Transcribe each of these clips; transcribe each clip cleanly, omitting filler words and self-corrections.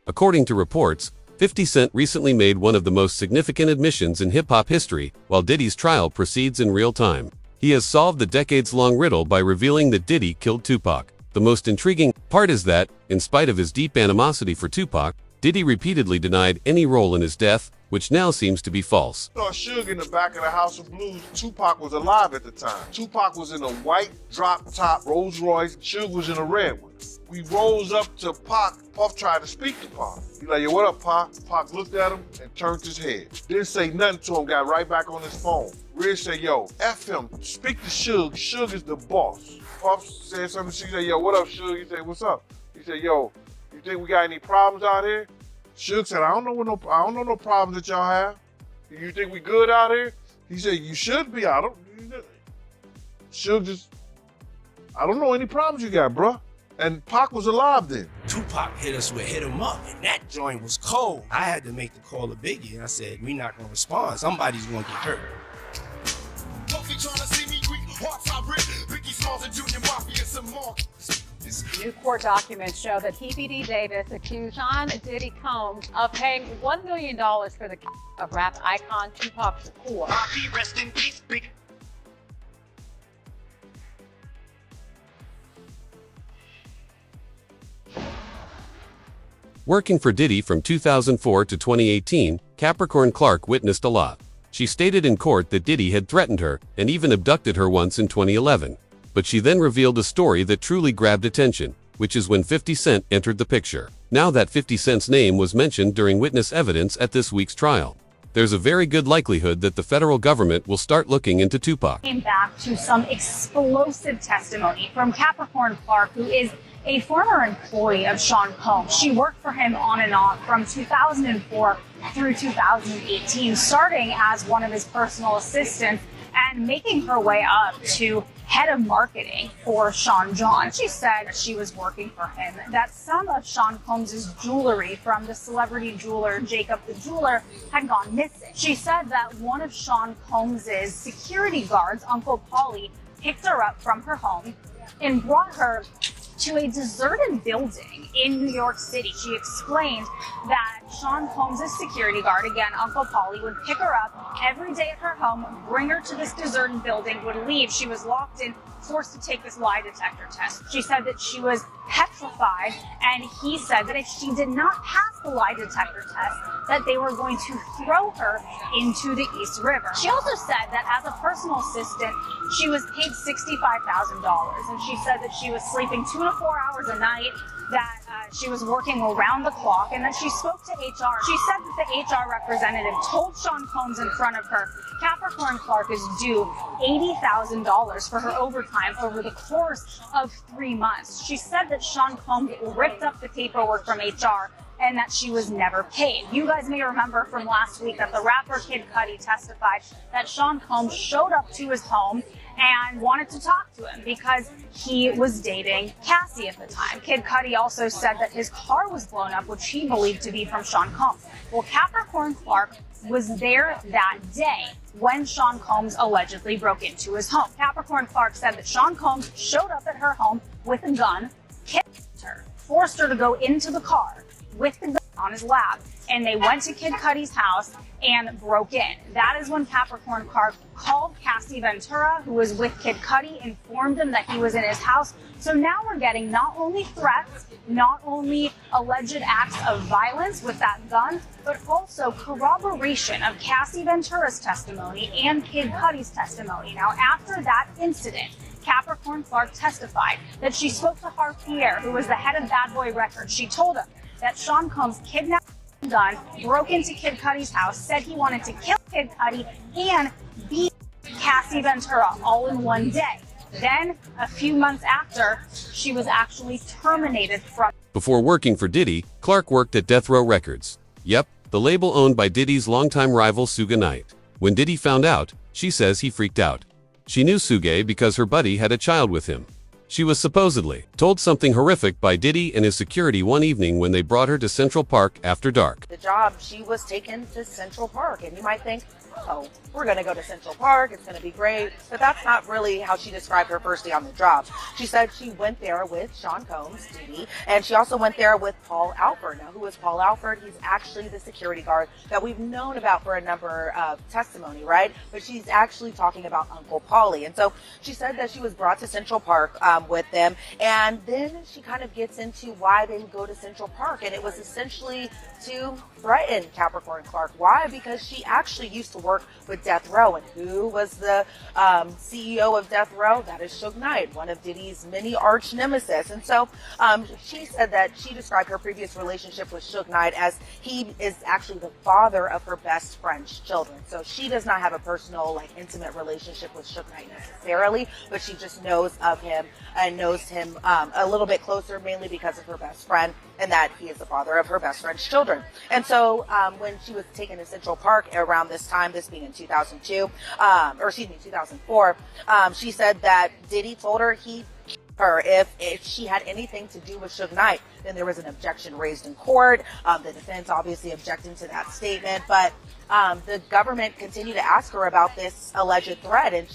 According to reports, 50 Cent recently made one of the most significant admissions in hip-hop history, while Diddy's trial proceeds in real time. He has solved the decades-long riddle by revealing that Diddy killed Tupac. The most intriguing part is that, in spite of his deep animosity for Tupac, Diddy repeatedly denied any role in his death, which now seems to be false. I saw Suge in the back of the House of Blues. Tupac was alive at the time. Tupac was in a white drop-top Rolls Royce. Suge was in a red one. We rose up to Pac. Puff tried to speak to Pac. He like, yo, what up, Pac? Pac looked at him and turned his head. Didn't say nothing to him, got right back on his phone. Red said, yo, F him, speak to Suge. Suge is the boss. Puff said something, she said, yo, what up, Suge? He said, what's up? He said, yo, you think we got any problems out here? Suge said, I don't know no problems that y'all have. You think we good out here? He said, you should be. Suge just, I don't know any problems you got, bruh. And Pac was alive then. Tupac hit us with Hit 'Em Up, and that joint was cold. I had to make the call to Biggie, and I said, we not gonna respond. Somebody's gonna get hurt. New court documents show that TPD Davis accused Shawn Diddy Combs of paying $1 million for the of rap icon Tupac Shakur. Rest in peace, big. Working for Diddy from 2004 to 2018, Capricorn Clark witnessed a lot. She stated in court that Diddy had threatened her and even abducted her once in 2011. But she then revealed a story that truly grabbed attention, which is when 50 Cent entered the picture. Now that 50 Cent's name was mentioned during witness evidence at this week's trial, there's a very good likelihood that the federal government will start looking into Tupac. Came back to some explosive testimony from Capricorn Clark, who is a former employee of Shawn Combs. She worked for him on and off from 2004 through 2018, starting as one of his personal assistants and making her way up to head of marketing for Shawn John. She said she was working for him, that some of Shawn Combs' jewelry from the celebrity jeweler Jacob the Jeweler had gone missing. She said that one of Shawn Combs' security guards, Uncle Paulie, picked her up from her home and brought her to a deserted building in New York City. She explained that Shawn Combs' security guard, again, Uncle Paulie, would pick her up every day at her home, bring her to this deserted building, would leave. She was locked in, forced to take this lie detector test. She said that she was petrified, and he said that if she did not pass the lie detector test, that they were going to throw her into the East River. She also said that as a personal assistant, she was paid $65,000, and she said that she was sleeping 2 to 4 hours a night, that she was working around the clock, and that she spoke to HR. She said that the HR representative told Shawn Combs in front of her, Capricorn Clark is due $80,000 for her overtime over the course of 3 months. She said that Shawn Combs ripped up the paperwork from HR and that she was never paid. You guys may remember from last week that the rapper Kid Cudi testified that Shawn Combs showed up to his home and wanted to talk to him because he was dating Cassie at the time. Kid Cudi also said that his car was blown up, which he believed to be from Shawn Combs. Well, Capricorn Clark was there that day when Shawn Combs allegedly broke into his home. Capricorn Clark said that Shawn Combs showed up at her home with a gun, kidnapped her, forced her to go into the car with the gun on his lap, and they went to Kid Cudi's house and broke in. That is when Capricorn Clark called Cassie Ventura, who was with Kid Cudi, informed him that he was in his house. So now we're getting not only threats, not only alleged acts of violence with that gun, but also corroboration of Cassie Ventura's testimony and Kid Cudi's testimony. Now, after that incident, Capricorn Clark testified that she spoke to Harv Pierre, who was the head of Bad Boy Records. She told him that Shawn Combs kidnapped the gun, broke into Kid Cudi's house, said he wanted to kill Kid Cudi and beat Cassie Ventura all in one day. Then, a few months after, she was actually terminated from... Before working for Diddy, Clark worked at Death Row Records. Yep, the label owned by Diddy's longtime rival Suge Knight. When Diddy found out, she says he freaked out. She knew Suge because her buddy had a child with him. She was supposedly told something horrific by Diddy and his security one evening when they brought her to Central Park after dark. The job, she was taken to Central Park, and you might think, oh, we're going to go to Central Park, it's going to be great. But that's not really how she described her first day on the job. She said she went there with Shawn Combs, Diddy, and she also went there with Paul Alford. Now, who is Paul Alford? He's actually the security guard that we've known about for a number of testimony, right? But she's actually talking about Uncle Paulie. And so she said that she was brought to Central Park with them, and then she kind of gets into why they would go to Central Park, and it was essentially to threaten Capricorn Clark. Why? Because she actually used to work with Death Row, and who was the CEO of Death Row? That is Suge Knight, one of Diddy's many arch nemesis. And so she said that she described her previous relationship with Suge Knight as he is actually the father of her best friend's children. So she does not have a personal, like, intimate relationship with Suge Knight necessarily, but she just knows of him and knows him a little bit closer, mainly because of her best friend, and that he is the father of her best friend's children. And so when she was taken to Central Park around this time, this being in 2004, she said that Diddy told her if she had anything to do with Suge Knight. Then there was an objection raised in court. The defense obviously objecting to that statement, but the government continued to ask her about this alleged threat, and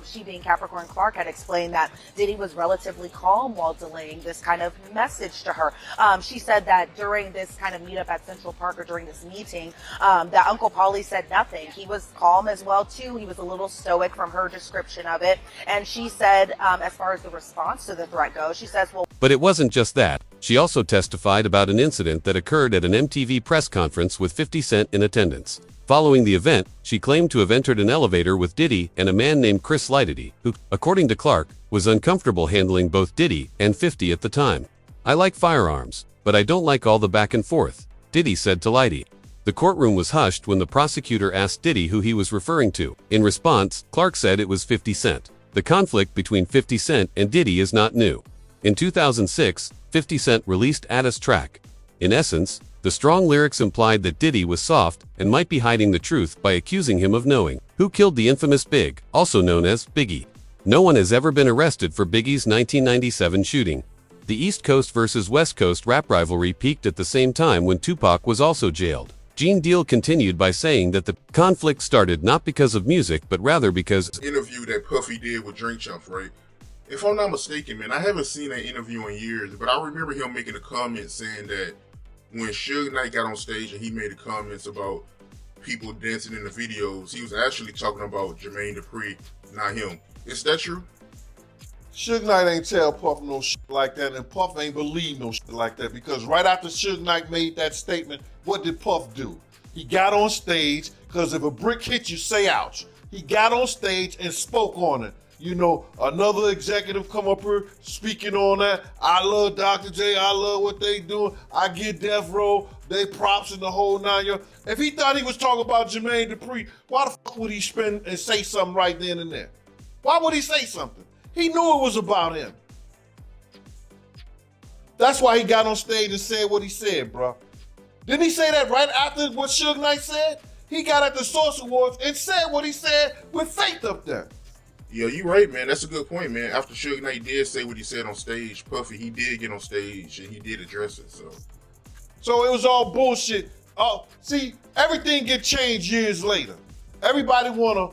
she being Capricorn Clark had explained that Diddy was relatively calm while delaying this kind of message to her. She said that during this kind of meetup at Central Park, or during this meeting, that Uncle Paulie said nothing. He was calm as well too. He was a little stoic from her description of it. And she said, as far as the response to the threat goes, she says, well, But it wasn't just that. She also testified about an incident that occurred at an MTV press conference with 50 Cent in attendance. Following the event, she claimed to have entered an elevator with Diddy and a man named Chris Lightity, who, according to Clark, was uncomfortable handling both Diddy and 50 at the time. I like firearms, but I don't like all the back and forth, Diddy said to Lighty. The courtroom was hushed when the prosecutor asked Diddy who he was referring to. In response, Clark said it was 50 Cent. The conflict between 50 Cent and Diddy is not new. In 2006, 50 Cent released Atta's track. In essence, the strong lyrics implied that Diddy was soft and might be hiding the truth by accusing him of knowing who killed the infamous Big, also known as Biggie. No one has ever been arrested for Biggie's 1997 shooting. The East Coast versus West Coast rap rivalry peaked at the same time when Tupac was also jailed. Gene Deal continued by saying that the conflict started not because of music, but rather because interview that Puffy did with Drink Champs, right? If I'm not mistaken, man, I haven't seen that interview in years, but I remember him making a comment saying that when Suge Knight got on stage and he made the comments about people dancing in the videos, he was actually talking about Jermaine Dupri, not him. Is that true? Suge Knight ain't tell Puff no shit like that, and Puff ain't believe no shit like that, because right after Suge Knight made that statement, what did Puff do? He got on stage, because if a brick hits you, say ouch. He got on stage and spoke on it. You know, another executive come up here speaking on that. I love Dr. J. I love what they doing. I get Death Row. They props in the whole 9 yards. If he thought he was talking about Jermaine Dupri, why the fuck would he spin and say something right then and there? Why would he say something? He knew it was about him. That's why he got on stage and said what he said, bro. Didn't he say that right after what Suge Knight said? He got at the Source Awards and said what he said with Faith up there. Yeah, you right, man. That's a good point, man. After Suge Knight did say what he said on stage, Puffy, he did get on stage and he did address it, So it was all bullshit. Oh, see, everything get changed years later. Everybody wanna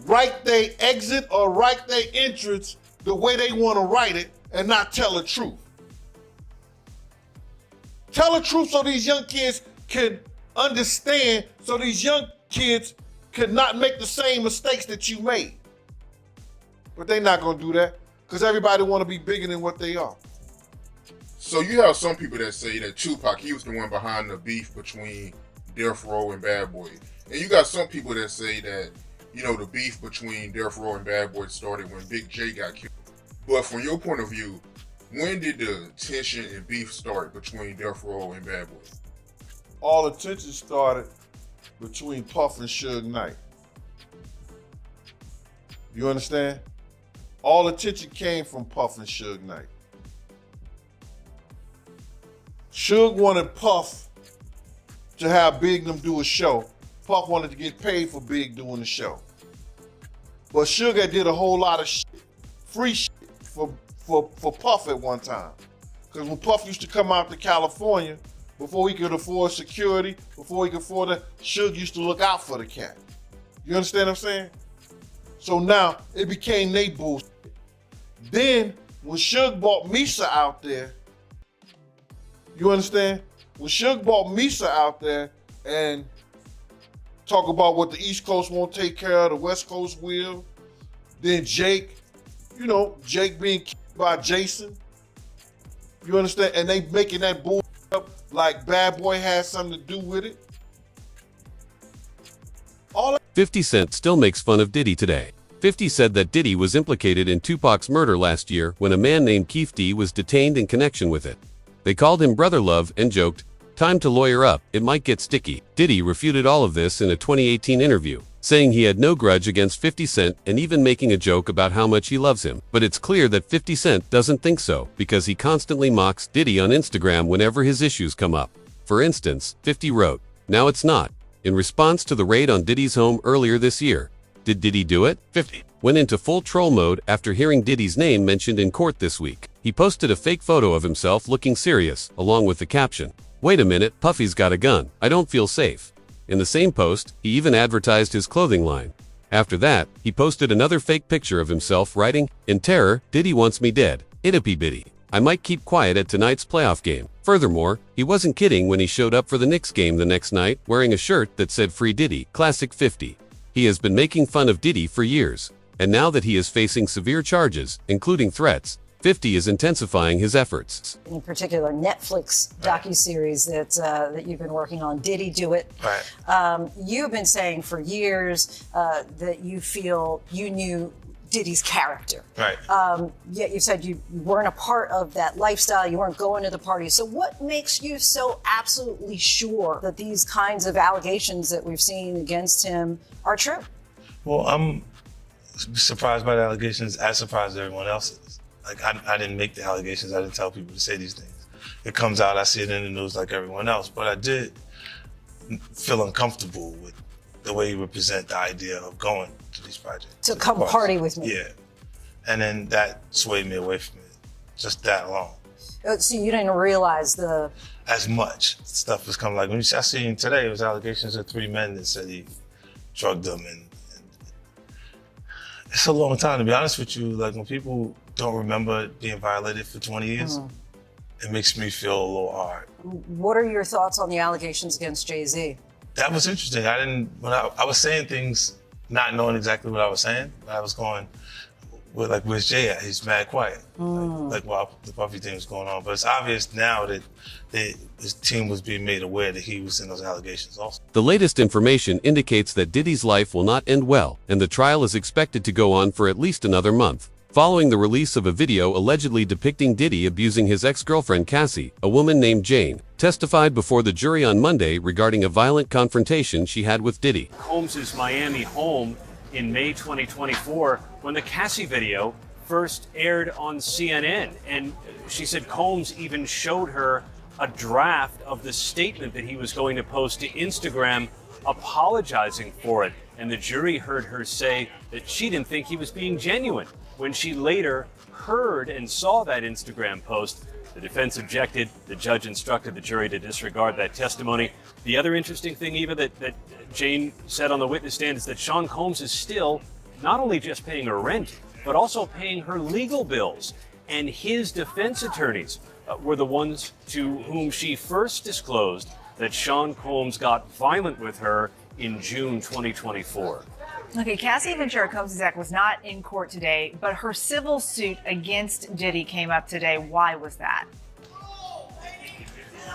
write their exit or write their entrance the way they wanna write it and not tell the truth. Tell the truth so these young kids can understand, so these young kids could not make the same mistakes that you made. But they're not gonna do that, because everybody wanna be bigger than what they are. So you have some people that say that Tupac, he was the one behind the beef between Death Row and Bad Boy. And you got some people that say that, you know, the beef between Death Row and Bad Boy started when Big J got killed. But from your point of view, when did the tension and beef start between Death Row and Bad Boy? All the tension started between Puff and Suge Knight. You understand? All the tension came from Puff and Suge Knight. Suge wanted Puff to have Big them do a show. Puff wanted to get paid for Big doing the show. But Suge had did a whole lot of shit, free shit for Puff at one time. Because when Puff used to come out to California, before he could afford security, before he could afford it, Suge used to look out for the cat. You understand what I'm saying? So now it became they bullshit. Then when Suge bought Misa out there, you understand? When Suge bought Misa out there and talk about what the East Coast won't take care of, the West Coast will, then Jake, you know, Jake being killed by Jason. You understand? And they making that bull up like Bad Boy had something to do with it. 50 Cent still makes fun of Diddy today. 50 said that Diddy was implicated in Tupac's murder last year when a man named Keith D was detained in connection with it. They called him Brother Love and joked, "Time to lawyer up, it might get sticky." Diddy refuted all of this in a 2018 interview, saying he had no grudge against 50 Cent and even making a joke about how much he loves him. But it's clear that 50 Cent doesn't think so, because he constantly mocks Diddy on Instagram whenever his issues come up. For instance, 50 wrote, "Now it's not," in response to the raid on Diddy's home earlier this year. Did Diddy do it? 50 went into full troll mode after hearing Diddy's name mentioned in court this week. He posted a fake photo of himself looking serious, along with the caption, "Wait a minute, Puffy's got a gun. I don't feel safe." In the same post, he even advertised his clothing line. After that, he posted another fake picture of himself writing, "In terror, Diddy wants me dead. Itty bitty. I might keep quiet at tonight's playoff game." Furthermore, he wasn't kidding when he showed up for the Knicks game the next night wearing a shirt that said "Free Diddy, Classic 50. He has been making fun of Diddy for years. And now that he is facing severe charges, including threats, 50 is intensifying his efforts. In particular, Netflix docuseries that you've been working on, Diddy Do It. Right. You've been saying for years that you feel you knew Diddy's character. Right. Yet you said you weren't a part of that lifestyle, you weren't going to the parties. So what makes you so absolutely sure that these kinds of allegations that we've seen against him are true? Well, I'm surprised by the allegations, as surprised as everyone else is. Like, I didn't make the allegations, I didn't tell people to say these things. It comes out, I see it in the news like everyone else, but I did feel uncomfortable with the way you represent the idea of going to these projects. To come party with me. Yeah. And then that swayed me away from it, just that alone. So you didn't realize as much stuff was coming. Like, when I seen today, it was allegations of 3 men that said he drugged them, and it's a long time, to be honest with you. Like, when people don't remember being violated for 20 years, it makes me feel a little hard. What are your thoughts on the allegations against Jay-Z? That was interesting. When I was saying things, not knowing exactly what I was saying, I was going, where's Jay at? He's mad quiet. Like while the Puffy thing was going on. But it's obvious now that his team was being made aware that he was in those allegations also. The latest information indicates that Diddy's life will not end well, and the trial is expected to go on for at least another month. Following the release of a video allegedly depicting Diddy abusing his ex-girlfriend Cassie, a woman named Jane testified before the jury on Monday regarding a violent confrontation she had with Diddy. Combs' Miami home in May 2024 when the Cassie video first aired on CNN, and she said Combs even showed her a draft of the statement that he was going to post to Instagram apologizing for it, and the jury heard her say that she didn't think he was being genuine. When she later heard and saw that Instagram post, the defense objected. The judge instructed the jury to disregard that testimony. The other interesting thing, Eva, that Jane said on the witness stand is that Shawn Combs is still not only just paying her rent, but also paying her legal bills. And his defense attorneys were the ones to whom she first disclosed that Shawn Combs got violent with her in June 2024. Okay, Cassie Ventura Combs' act was not in court today, but her civil suit against Diddy came up today. Why was that?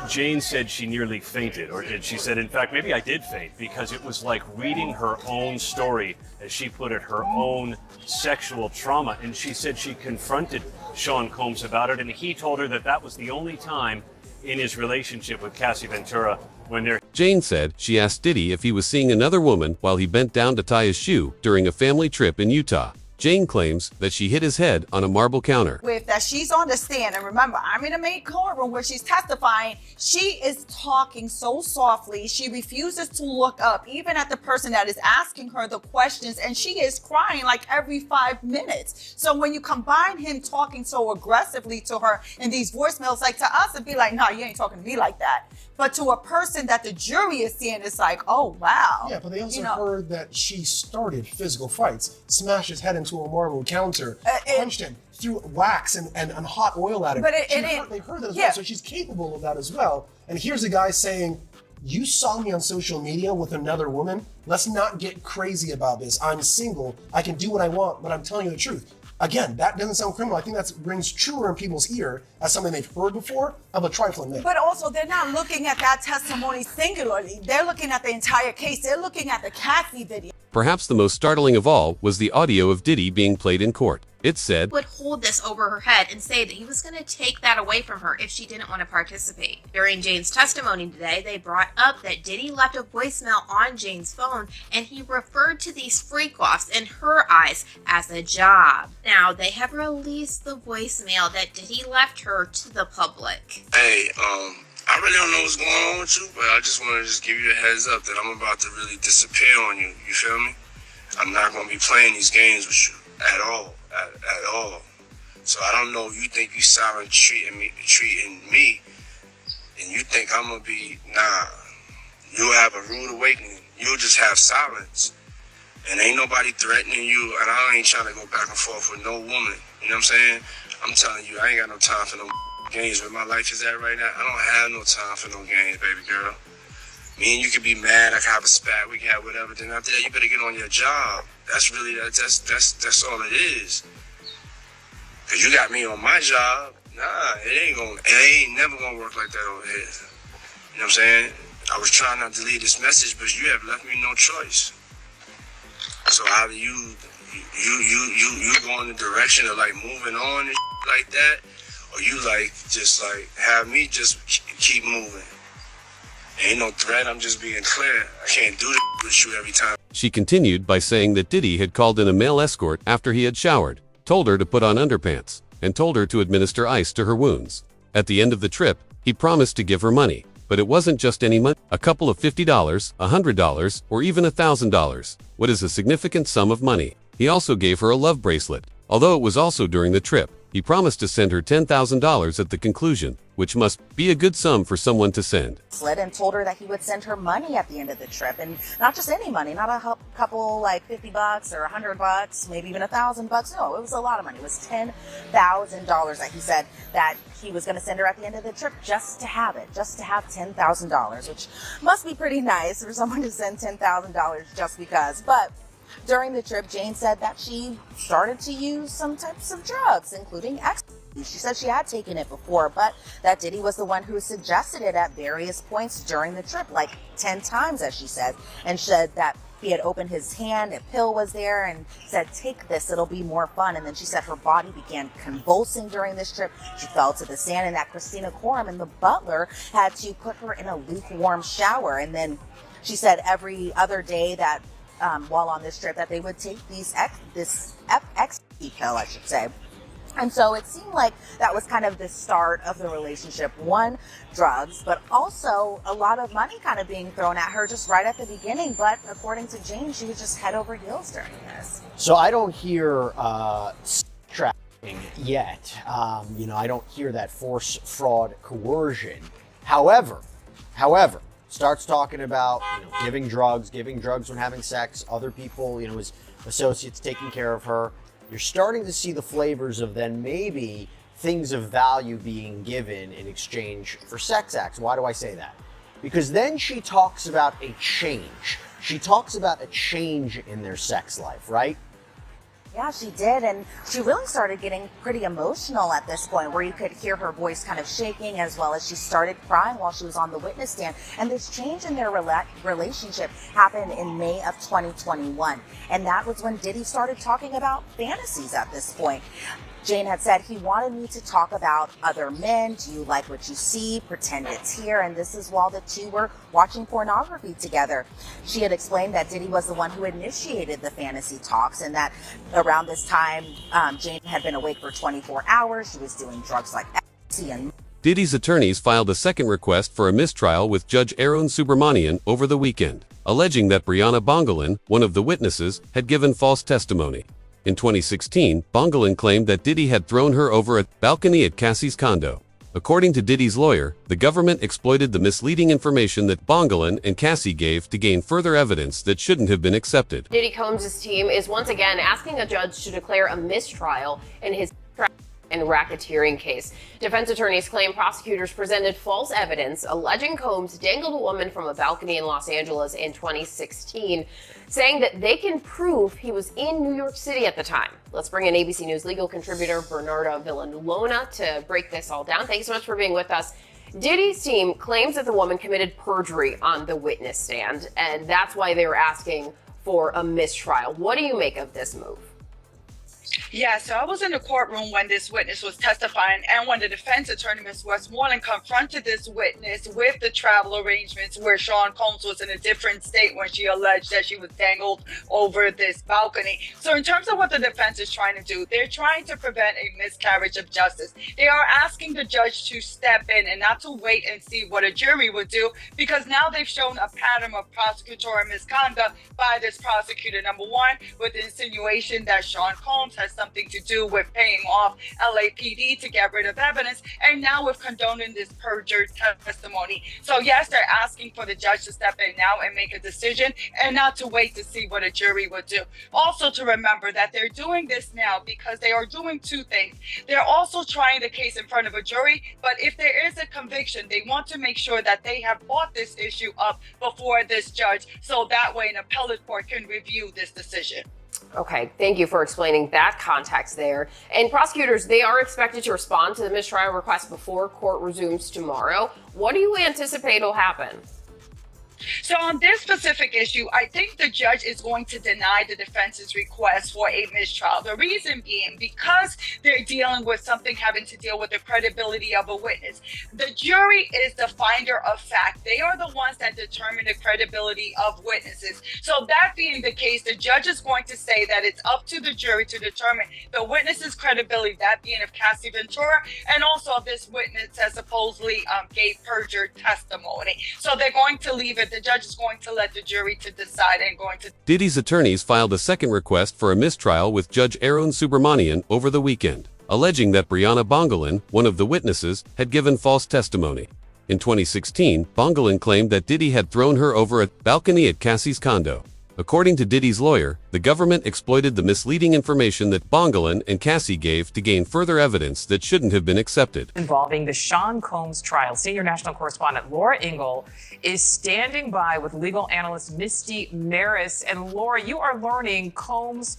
Jane said she nearly fainted, or she said, in fact, maybe I did faint, because it was like reading her own story, as she put it, her own sexual trauma. And she said she confronted Shawn Combs about it, and he told her that that was the only time in his relationship with Cassie Ventura when they're... Jane said she asked Diddy if he was seeing another woman while he bent down to tie his shoe during a family trip in Utah. Jane claims that she hit his head on a marble counter. With that, she's on the stand, and remember, I'm in the main courtroom where she's testifying. She is talking so softly. She refuses to look up, even at the person that is asking her the questions, and she is crying like every 5 minutes. So when you combine him talking so aggressively to her in these voicemails, like to us, it'd be like, no, you ain't talking to me like that. But to a person that the jury is seeing, it's like, oh, wow. Yeah, but they also heard that she started physical fights, smashed his head into a marble counter, punched him, threw wax and hot oil at him. But they heard that as well, so she's capable of that as well. And here's a guy saying, you saw me on social media with another woman. Let's not get crazy about this. I'm single. I can do what I want, but I'm telling you the truth. Again, that doesn't sound criminal. I think that rings truer in people's ear as something they've heard before of a trifling matter. But also, they're not looking at that testimony singularly. They're looking at the entire case. They're looking at the Cassie video. Perhaps the most startling of all was the audio of Diddy being played in court. It said, would hold this over her head and say that he was going to take that away from her if she didn't want to participate. During Jane's testimony today, they brought up that Diddy left a voicemail on Jane's phone, and he referred to these freak-offs in her eyes as a job. Now, they have released the voicemail that Diddy left her to the public. Hey, I really don't know what's going on with you, but I just want to just give you a heads up that I'm about to really disappear on you. You feel me? I'm not going to be playing these games with you at all. At all. So I don't know if you think you silent treating me, and you think I'm gonna be, nah. You'll have a rude awakening. You'll just have silence. And ain't nobody threatening you, and I ain't trying to go back and forth with no woman. You know what I'm saying? I'm telling you, I ain't got no time for no games. Where my life is at right now, I don't have no time for no games, baby girl. Me and you can be mad, I can have a spat, we can have whatever, then after that you better get on your job. That's really, that's all it is. Cause you got me on my job, nah, it ain't never gonna work like that over here. You know what I'm saying? I was trying not to leave this message, but you have left me no choice. So either you go in the direction of like moving on and like that, or you like just like have me just keep moving. Ain't no threat, I'm just being clear. I can't do this with you every time. She continued by saying that Diddy had called in a male escort after he had showered, told her to put on underpants, and told her to administer ice to her wounds. At the end of the trip, he promised to give her money, but it wasn't just any money. A couple of $50, $100, or even $1,000. What is a significant sum of money? He also gave her a love bracelet. Although it was also during the trip, he promised to send her $10,000 at the conclusion, which must be a good sum for someone to send. Slid and told her that he would send her money at the end of the trip, and not just any money, not a couple like $50 or $100, maybe even $1,000. No, it was a lot of money. It was $10,000 that he said that he was going to send her at the end of the trip just to have it, just to have $10,000, which must be pretty nice for someone to send $10,000 just because. But during the trip, Jane said that she started to use some types of drugs, including ecstasy. She said she had taken it before, but that Diddy was the one who suggested it at various points during the trip, like 10 times, as she said, and said that he had opened his hand, a pill was there, and said, take this, it'll be more fun. And then she said her body began convulsing during this trip. She fell to the sand, and that Christina Coram and the butler had to put her in a lukewarm shower. And then she said every other day that while on this trip that they would take this ecstasy pill, I should say. And so it seemed like that was kind of the start of the relationship. One, drugs, but also a lot of money kind of being thrown at her just right at the beginning. But according to Jane, she was just head over heels during this. So I don't hear trafficking yet. I don't hear that force, fraud, coercion. However, starts talking about giving drugs when having sex, other people, his associates taking care of her. You're starting to see the flavors of then maybe things of value being given in exchange for sex acts. Why do I say that? Because then she talks about a change. She talks about a change in their sex life, right? Yeah, she did, and she really started getting pretty emotional at this point, where you could hear her voice kind of shaking, as well as she started crying while she was on the witness stand. And this change in their relationship happened in May of 2021, and that was when Diddy started talking about fantasies at this point. Jane had said, he wanted me to talk about other men. Do you like what you see? Pretend it's here. And this is while the two were watching pornography together. She had explained that Diddy was the one who initiated the fantasy talks, and that around this time, Jane had been awake for 24 hours. She was doing drugs like ecstasy and... Diddy's attorneys filed a second request for a mistrial with Judge Arun Subramanian over the weekend, alleging that Brianna Bongolan, one of the witnesses, had given false testimony. In 2016, Bongolan claimed that Diddy had thrown her over a balcony at Cassie's condo. According to Diddy's lawyer, the government exploited the misleading information that Bongolan and Cassie gave to gain further evidence that shouldn't have been accepted. Diddy Combs' team is once again asking a judge to declare a mistrial in his and racketeering case. Defense attorneys claim prosecutors presented false evidence alleging Combs dangled a woman from a balcony in Los Angeles in 2016, saying that they can prove he was in New York City at the time. Let's bring in ABC News legal contributor Bernarda Villalona to break this all down. Thanks so much for being with us. Diddy's team claims that the woman committed perjury on the witness stand, and that's why they were asking for a mistrial. What do you make of this move? Yeah, so I was in the courtroom when this witness was testifying, and when the defense attorney, Ms. Westmoreland, confronted this witness with the travel arrangements where Shawn Combs was in a different state when she alleged that she was dangled over this balcony. So in terms of what the defense is trying to do, they're trying to prevent a miscarriage of justice. They are asking the judge to step in and not to wait and see what a jury would do, because now they've shown a pattern of prosecutorial misconduct by this prosecutor. Number one, with the insinuation that Shawn Combs has something to do with paying off LAPD to get rid of evidence, and now with condoning this perjured testimony. So yes, they're asking for the judge to step in now and make a decision, and not to wait to see what a jury would do. Also to remember that they're doing this now because they are doing two things. They're also trying the case in front of a jury, but if there is a conviction, they want to make sure that they have brought this issue up before this judge, so that way an appellate court can review this decision. Okay, thank you for explaining that context there. And prosecutors, they are expected to respond to the mistrial request before court resumes tomorrow. What do you anticipate will happen? So on this specific issue, I think the judge is going to deny the defense's request for a mistrial. The reason being because they're dealing with something having to deal with the credibility of a witness. The jury is the finder of fact. They are the ones that determine the credibility of witnesses. So that being the case, the judge is going to say that it's up to the jury to determine the witness's credibility, that being of Cassie Ventura, and also of this witness that supposedly gave perjured testimony. So they're going to leave it. The judge is going to let the jury to decide and going to... Diddy's attorneys filed a second request for a mistrial with Judge Arun Subramanian over the weekend, alleging that Brianna Bongolan, one of the witnesses, had given false testimony. In 2016, Bongolan claimed that Diddy had thrown her over a balcony at Cassie's condo. According to Diddy's lawyer, the government exploited the misleading information that Bongolan and Cassie gave to gain further evidence that shouldn't have been accepted. Involving the Shawn Combs trial, senior national correspondent Laura Ingle is standing by with legal analyst Misty Maris. And Laura, you are learning Combs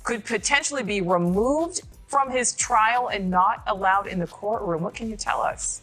could potentially be removed from his trial and not allowed in the courtroom. What can you tell us?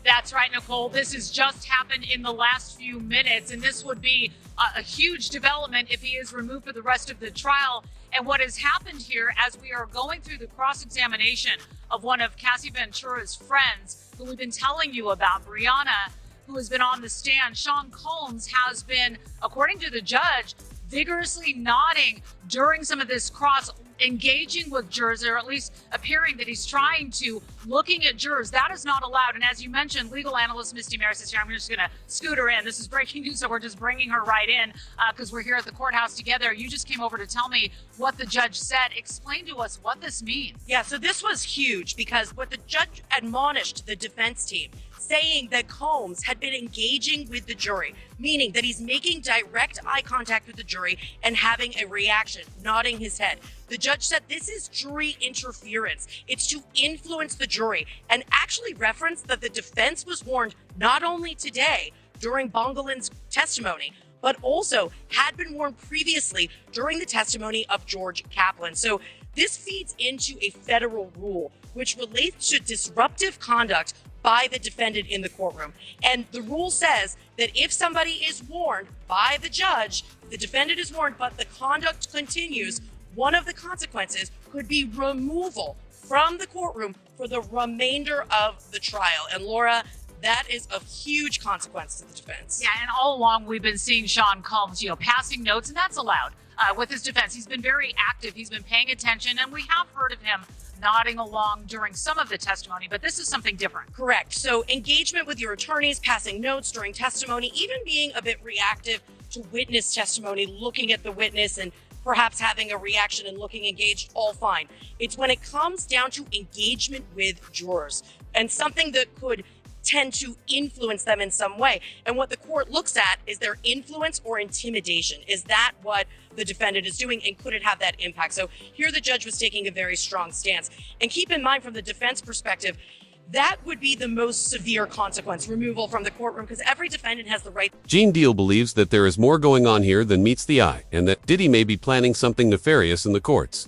That's right, Nicole. This has just happened in the last few minutes, and this would be a huge development if he is removed for the rest of the trial. And what has happened here, as we are going through the cross-examination of one of Cassie Ventura's friends, who we've been telling you about, Brianna, who has been on the stand, Shawn Combs has been, according to the judge, vigorously nodding during some of this cross, engaging with jurors, or at least appearing that he's trying to, looking at jurors. That is not allowed. And as you mentioned, legal analyst Misty Maris is here. I'm just going to scoot her in. This is breaking news, so we're just bringing her right in because we're here at the courthouse together. You just came over to tell me what the judge said. Explain to us what this means. Yeah, so this was huge because what the judge admonished the defense team, saying that Combs had been engaging with the jury, meaning that he's making direct eye contact with the jury and having a reaction, nodding his head. The judge said this is jury interference. It's to influence the jury, and actually referenced that the defense was warned not only today during Bongolan's testimony, but also had been warned previously during the testimony of George Kaplan. So this feeds into a federal rule which relates to disruptive conduct by the defendant in the courtroom. And the rule says that if somebody is warned by the judge, the defendant is warned, but the conduct continues, one of the consequences could be removal from the courtroom for the remainder of the trial. And Laura, that is a huge consequence to the defense. Yeah, and all along we've been seeing Shawn Combs, passing notes, and that's allowed with his defense. He's been very active. He's been paying attention, and we have heard of him nodding along during some of the testimony, but this is something different. Correct. So engagement with your attorneys, passing notes during testimony, even being a bit reactive to witness testimony, looking at the witness and perhaps having a reaction and looking engaged, all fine. It's when it comes down to engagement with jurors and something that could tend to influence them in some way. And what the court looks at is their influence or intimidation. Is that what the defendant is doing, and could it have that impact? So here the judge was taking a very strong stance. And keep in mind, from the defense perspective, that would be the most severe consequence, removal from the courtroom, because every defendant has the right. Gene Deal believes that there is more going on here than meets the eye, and that Diddy may be planning something nefarious in the courts.